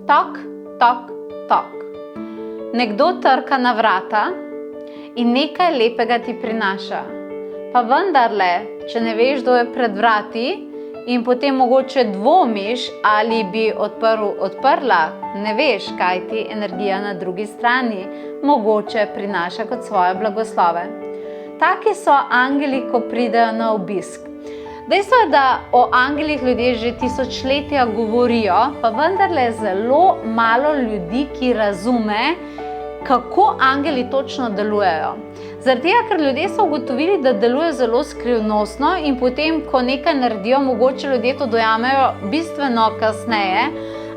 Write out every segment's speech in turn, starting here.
Tok, tok, tok. Nekdo trka na vrata in nekaj lepega ti prinaša. Pa vendarle, če ne veš, kdo je pred vrati in potem mogoče dvomiš, ali bi odprla, ne veš, kaj ti energija na drugi strani mogoče prinaša kot svoje blagoslove. Taki so angeli, ko pridejo na obisk. Dejstvo je, da o angelih ljudje že tisočletja govorijo, pa vendarle je zelo malo ljudi, ki razume, kako angeli točno delujejo. Zaradi tega, ker ljudje so ugotovili, da delujejo zelo skrivnostno in potem, ko nekaj naredijo, mogoče ljudje to dojamejo bistveno kasneje,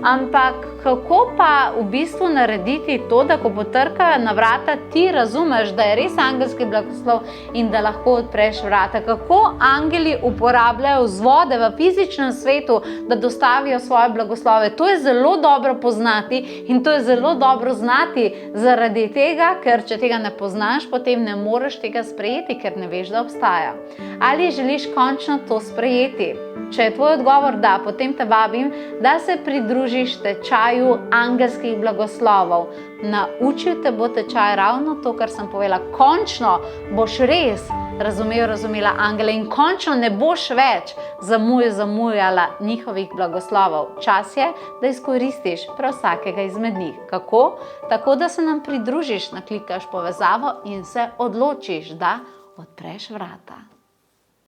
ampak kako pa v bistvu narediti to, da ko potrkajo na vrata, ti razumeš, da je res angelski blagoslov in da lahko odpreš vrata. Kako angeli uporabljajo vzvode v fizičnem svetu, da dostavijo svoje blagoslove. To je zelo dobro poznati in to je zelo dobro znati zaradi tega, ker če tega ne poznaš, potem ne moreš tega sprejeti, ker ne veš, da obstaja. Ali želiš končno to sprejeti? Če je tvoj odgovor da, potem te vabim, da se pridružiš tečaju angelskih blagoslovov. Naučil te bo tečaj ravno to, kar sem povedala. Končno boš res razumela angele in končno ne boš več zamujala njihovih blagoslovov. Čas je, da izkoristiš prav vsakega izmed njih. Kako? Tako, da se nam pridružiš, naklikaš povezavo in se odločiš, da odpreš vrata.